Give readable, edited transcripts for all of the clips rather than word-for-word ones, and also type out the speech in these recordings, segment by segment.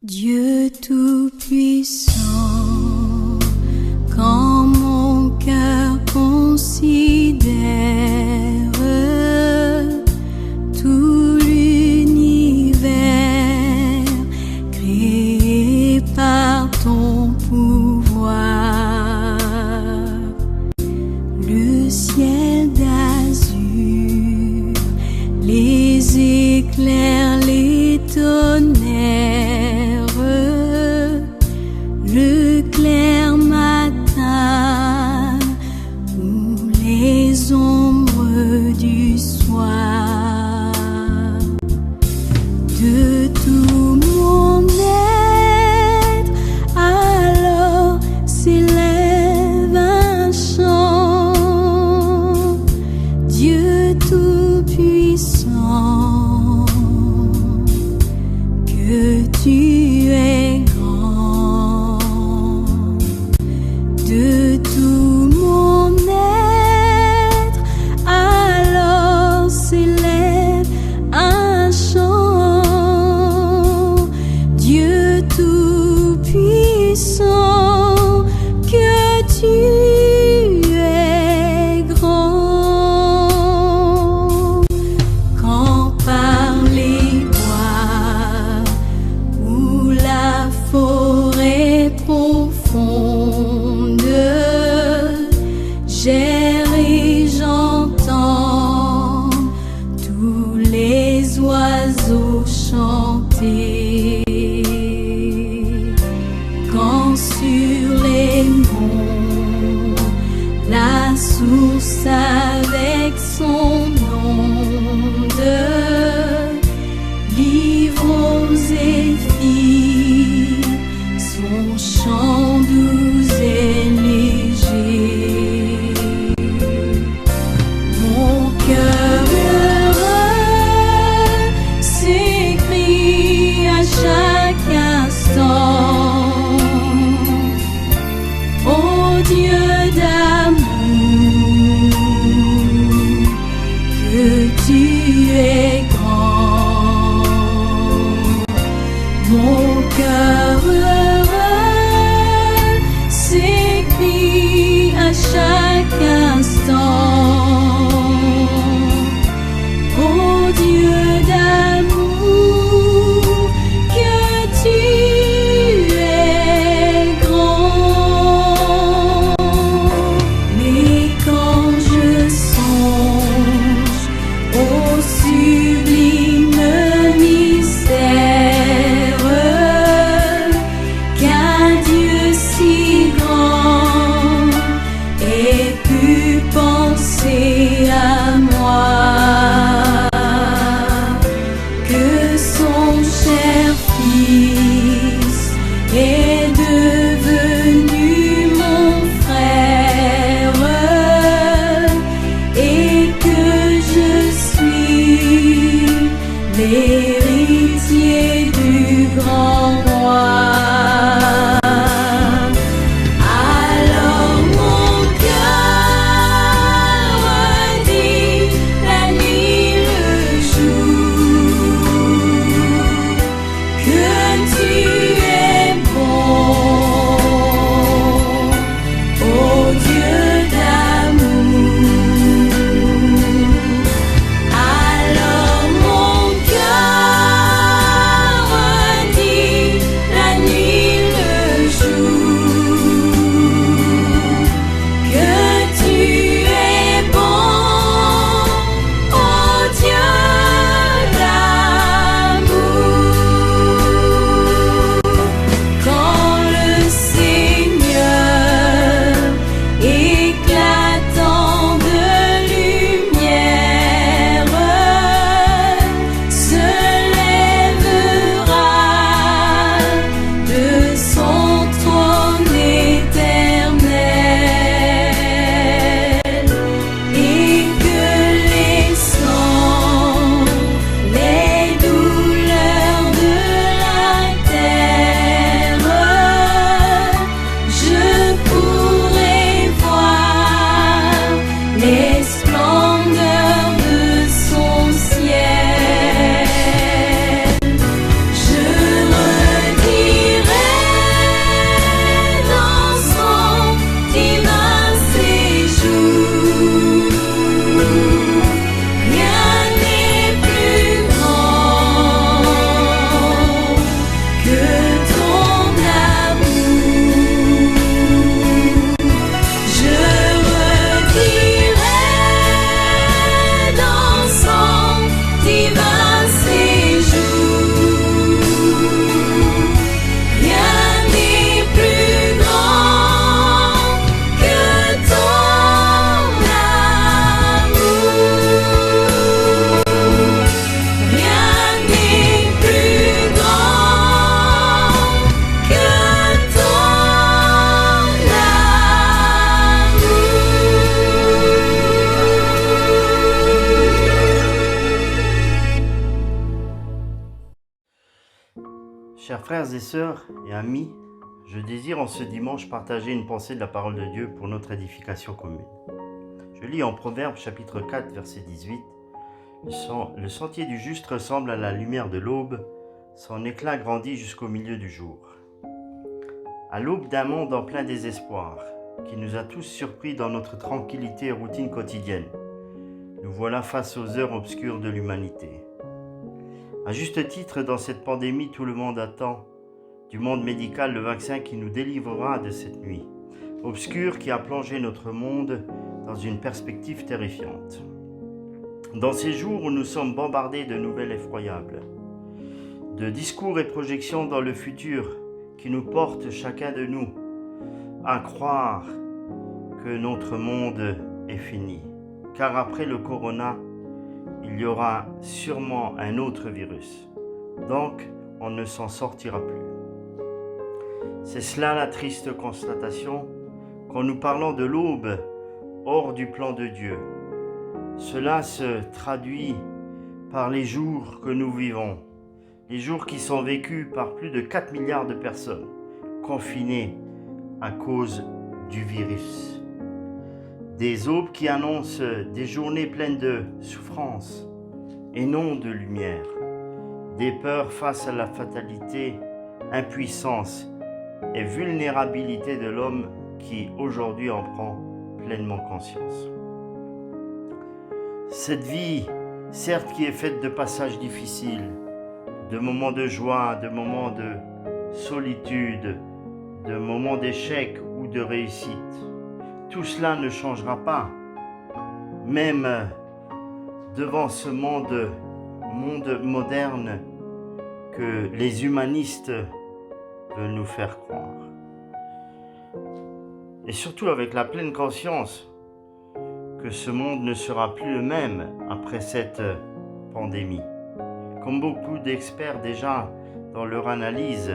Dieu tout-puissant, quand mon cœur considère tout l'univers créé par ton pouvoir, le ciel d'azur, les éclairs, les tonnerres, le clair matin ou les ombres du soir, de tout mon être, alors s'élève un chant. Dieu tout-puissant, que tu es grand. De tout mon être, alors s'élève un chant. Dieu tout-puissant, que tu es grand. Quand par les bois ou la forêt profonde, j'erre et j'entends tous les oiseaux chanter. Quand sur les monts, la source avec son onde livre aux zéphyrs son chant doux et léger. Mon cœur heureux s'écrie à chaque instant: ô Dieu d'amour, que tu es grand. Mon cœur heureux s'écrie à chaque instant: ô Dieu d'amour, que tu es grand. Mais quand je songe au sublime mystère qu'un Dieu si grand ait pu penser à moi, Chers frères et sœurs et amis, je désire en ce dimanche partager une pensée de la parole de Dieu pour notre édification commune. Je lis en Proverbes chapitre 4 verset 18 « Le sentier du juste ressemble à la lumière de l'aube, son éclat grandit jusqu'au milieu du jour. » À l'aube d'un monde en plein désespoir, qui nous a tous surpris dans notre tranquillité et routine quotidienne, nous voilà face aux heures obscures de l'humanité. À juste titre, dans cette pandémie, tout le monde attend du monde médical le vaccin qui nous délivrera de cette nuit obscure qui a plongé notre monde dans une perspective terrifiante. Dans ces jours où nous sommes bombardés de nouvelles effroyables, de discours et projections dans le futur qui nous portent chacun de nous à croire que notre monde est fini, car après le corona, il y aura sûrement un autre virus. Donc, on ne s'en sortira plus. C'est cela la triste constatation quand nous parlons de l'aube hors du plan de Dieu. Cela se traduit par les jours que nous vivons, les jours qui sont vécus par plus de 4 milliards de personnes confinées à cause du virus. Des aubes qui annoncent des journées pleines de souffrance et non de lumière, des peurs face à la fatalité, impuissance et vulnérabilité de l'homme qui aujourd'hui en prend pleinement conscience. Cette vie, certes qui est faite de passages difficiles, de moments de joie, de moments de solitude, de moments d'échec ou de réussite, tout cela ne changera pas, même devant ce monde moderne que les humanistes veulent nous faire croire. Et surtout avec la pleine conscience que ce monde ne sera plus le même après cette pandémie. Comme beaucoup d'experts déjà dans leur analyse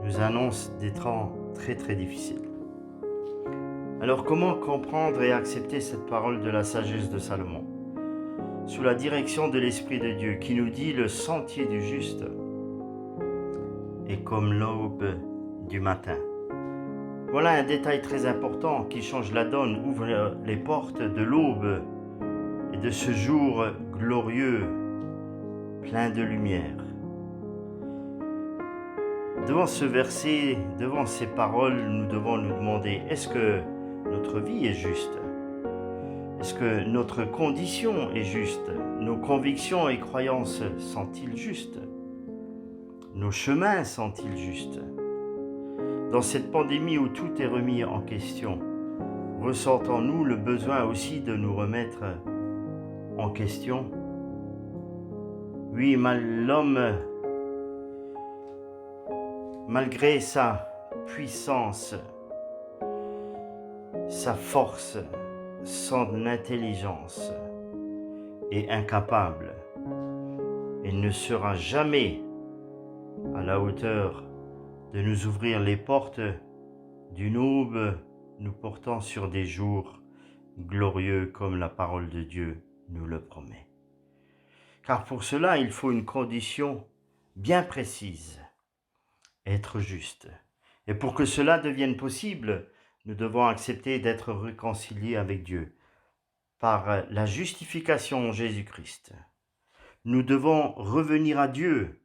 nous annoncent des temps très très difficiles. Alors comment comprendre et accepter cette parole de la sagesse de Salomon, sous la direction de l'Esprit de Dieu qui nous dit le sentier du juste est comme l'aube du matin. Voilà un détail très important qui change la donne, ouvre les portes de l'aube et de ce jour glorieux, plein de lumière. Devant ce verset, devant ces paroles, nous devons nous demander, est-ce que notre vie est juste? Est-ce que notre condition est juste? Nos convictions et croyances sont-ils justes? Nos chemins sont-ils justes? Dans cette pandémie où tout est remis en question, ressentons-nous le besoin aussi de nous remettre en question? Oui, l'homme, malgré sa puissance, sa force, son intelligence, est incapable et ne sera jamais à la hauteur de nous ouvrir les portes d'une aube nous portant sur des jours glorieux comme la parole de Dieu nous le promet. Car pour cela, il faut une condition bien précise, être juste. Et pour que cela devienne possible, nous devons accepter d'être réconciliés avec Dieu par la justification en Jésus-Christ. Nous devons revenir à Dieu.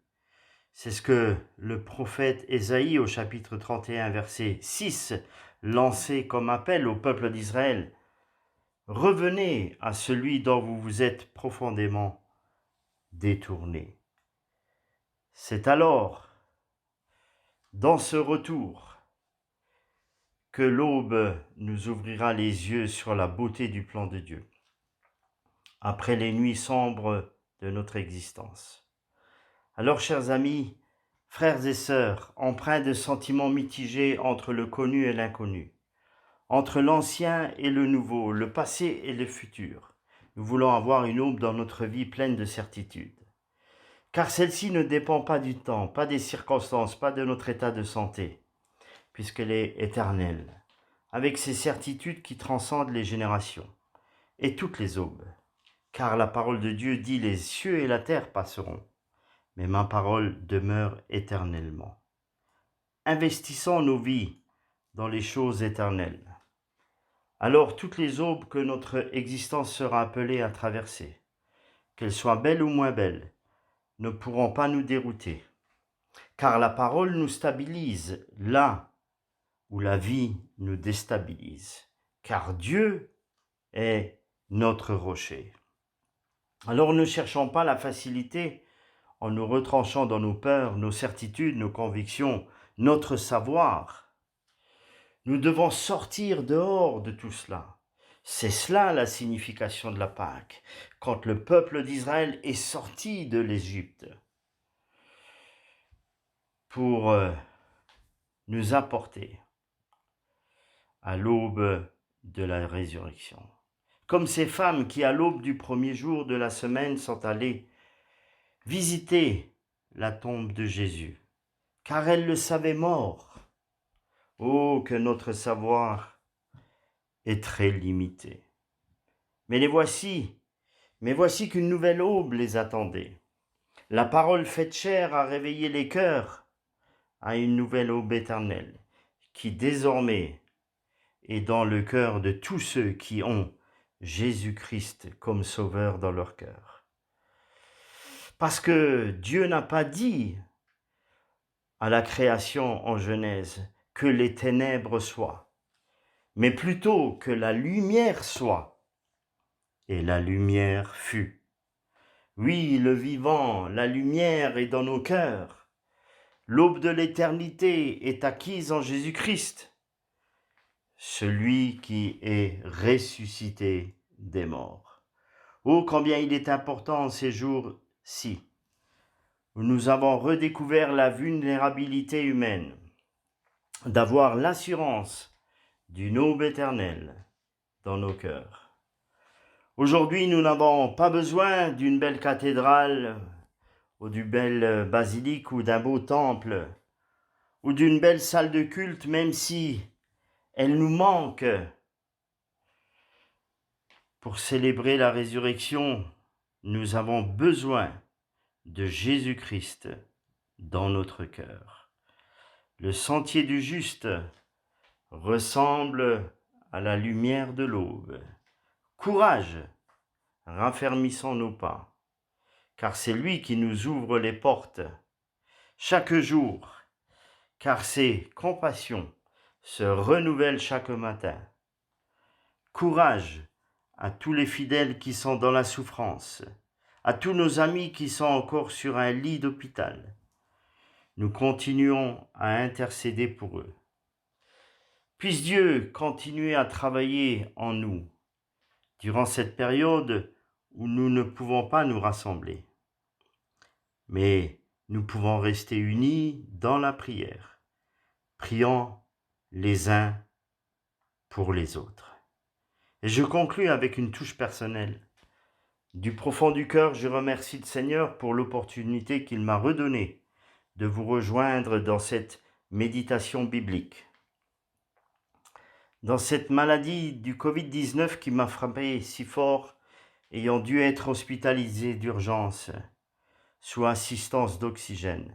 C'est ce que le prophète Ésaïe au chapitre 31 verset 6 lançait comme appel au peuple d'Israël. Revenez à celui dont vous vous êtes profondément détournés. C'est alors, dans ce retour, que l'aube nous ouvrira les yeux sur la beauté du plan de Dieu, après les nuits sombres de notre existence. Alors, chers amis, frères et sœurs, empreints de sentiments mitigés entre le connu et l'inconnu, entre l'ancien et le nouveau, le passé et le futur, nous voulons avoir une aube dans notre vie pleine de certitude. Car celle-ci ne dépend pas du temps, pas des circonstances, pas de notre état de santé, puisqu'elle est éternelle, avec ses certitudes qui transcendent les générations et toutes les aubes. Car la parole de Dieu dit « Les cieux et la terre passeront, mais ma parole demeure éternellement. Investissons nos vies dans les choses éternelles. Alors toutes les aubes que notre existence sera appelée à traverser, qu'elles soient belles ou moins belles, ne pourront pas nous dérouter, car la parole nous stabilise là où la vie nous déstabilise, car Dieu est notre rocher. Alors ne cherchons pas la facilité en nous retranchant dans nos peurs, nos certitudes, nos convictions, notre savoir. Nous devons sortir dehors de tout cela. C'est cela la signification de la Pâque, quand le peuple d'Israël est sorti de l'Égypte pour nous apporter à l'aube de la résurrection. Comme ces femmes qui, à l'aube du premier jour de la semaine, sont allées visiter la tombe de Jésus, car elles le savaient mort. Oh, que notre savoir est très limité. Mais voici qu'une nouvelle aube les attendait. La parole faite chair a réveillé les cœurs à une nouvelle aube éternelle, qui désormais est dans le cœur de tous ceux qui ont Jésus-Christ comme sauveur dans leur cœur. Parce que Dieu n'a pas dit à la création en Genèse que les ténèbres soient, mais plutôt que la lumière soit. Et la lumière fut. Oui, le vivant, la lumière est dans nos cœurs. L'aube de l'éternité est acquise en Jésus-Christ, celui qui est ressuscité des morts. Oh, combien il est important en ces jours-ci, où nous avons redécouvert la vulnérabilité humaine, d'avoir l'assurance d'une aube éternelle dans nos cœurs. Aujourd'hui, nous n'avons pas besoin d'une belle cathédrale, ou d'une belle basilique, ou d'un beau temple, ou d'une belle salle de culte, même si elle nous manque pour célébrer la résurrection. Nous avons besoin de Jésus-Christ dans notre cœur. Le sentier du juste ressemble à la lumière de l'aube. Courage, raffermissons nos pas, car c'est lui qui nous ouvre les portes chaque jour, car ses compassions se renouvellent chaque matin. Courage à tous les fidèles qui sont dans la souffrance, à tous nos amis qui sont encore sur un lit d'hôpital. Nous continuons à intercéder pour eux. Puisse Dieu continuer à travailler en nous durant cette période où nous ne pouvons pas nous rassembler. Mais nous pouvons rester unis dans la prière, priant les uns pour les autres. Et je conclus avec une touche personnelle. Du profond du cœur, je remercie le Seigneur pour l'opportunité qu'il m'a redonnée de vous rejoindre dans cette méditation biblique. Dans cette maladie du Covid-19 qui m'a frappé si fort, ayant dû être hospitalisé d'urgence sous assistance d'oxygène,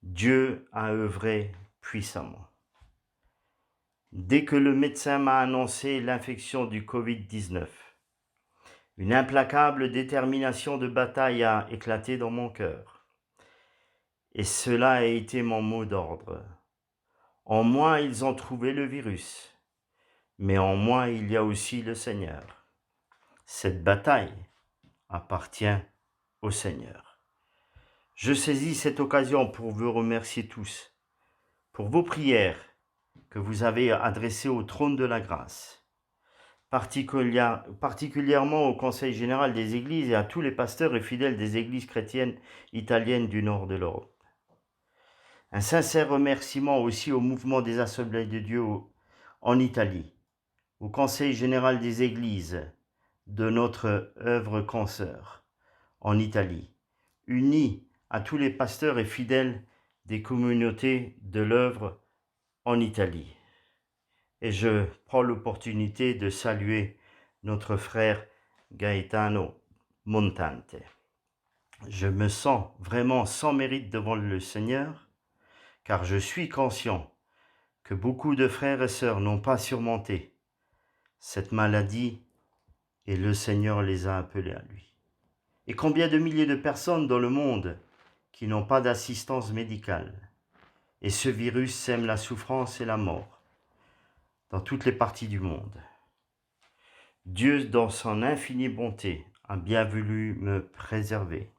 Dieu a œuvré puissamment. Dès que le médecin m'a annoncé l'infection du Covid-19, une implacable détermination de bataille a éclaté dans mon cœur. Et cela a été mon mot d'ordre. En moi, ils ont trouvé le virus, mais en moi, il y a aussi le Seigneur. Cette bataille appartient au Seigneur. Je saisis cette occasion pour vous remercier tous, pour vos prières que vous avez adressées au trône de la grâce, particulièrement au Conseil général des Églises et à tous les pasteurs et fidèles des Églises chrétiennes italiennes du nord de l'Europe. Un sincère remerciement aussi au mouvement des Assemblées de Dieu en Italie, au Conseil général des Églises de notre œuvre consoeur en Italie, unis à tous les pasteurs et fidèles des communautés de l'œuvre en Italie. Et je prends l'opportunité de saluer notre frère Gaetano Montante. je me sens vraiment sans mérite devant le Seigneur, car je suis conscient que beaucoup de frères et sœurs n'ont pas surmonté cette maladie et le Seigneur les a appelés à lui. Et combien de milliers de personnes dans le monde qui n'ont pas d'assistance médicale. Et ce virus sème la souffrance et la mort dans toutes les parties du monde. Dieu, dans son infinie bonté, a bien voulu me préserver.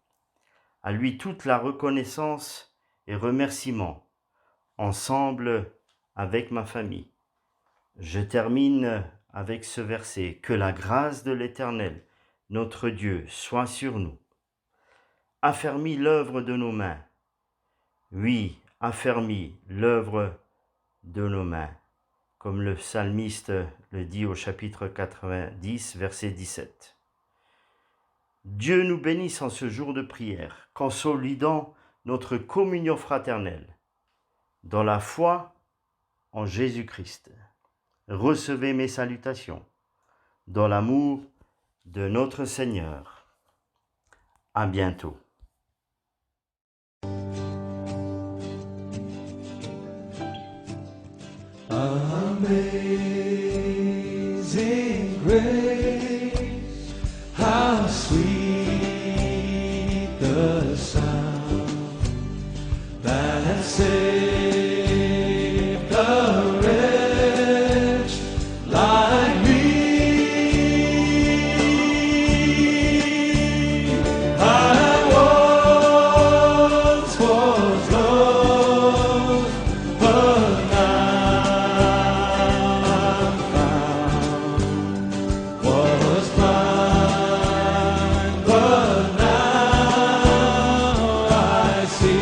À lui toute la reconnaissance et remerciement, ensemble avec ma famille. Je termine avec ce verset. Que la grâce de l'Éternel, notre Dieu, soit sur nous. Affermis l'œuvre de nos mains. Oui, affermis l'œuvre de nos mains. Comme le psalmiste le dit au chapitre 90, verset 17. Dieu nous bénisse en ce jour de prière, consolidant notre communion fraternelle dans la foi en Jésus-Christ. Recevez mes salutations dans l'amour de notre Seigneur. À bientôt. Amazing grace, how sweet the sound that saved a wretch like me. I once was lost, but was blind, but now I see.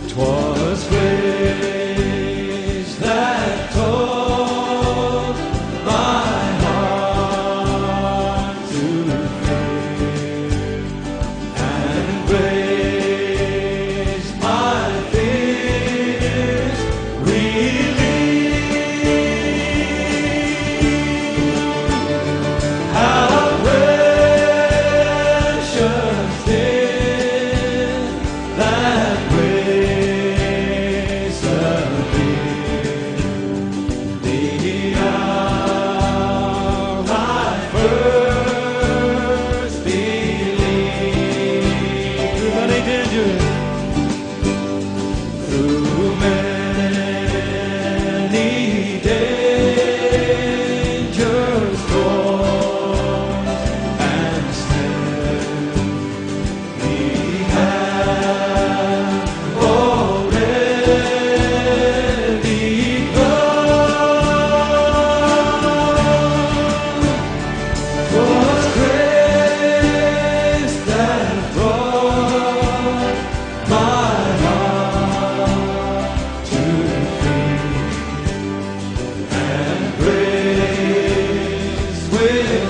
'Twas grace that taught my heart to fear, and grace my fears relieved. How precious did that grace appear, the hour I first believed. Through many dangers, through many dangers, storms and snares, He had already gone. 'Twas grace that brought my heart to fear, and grace will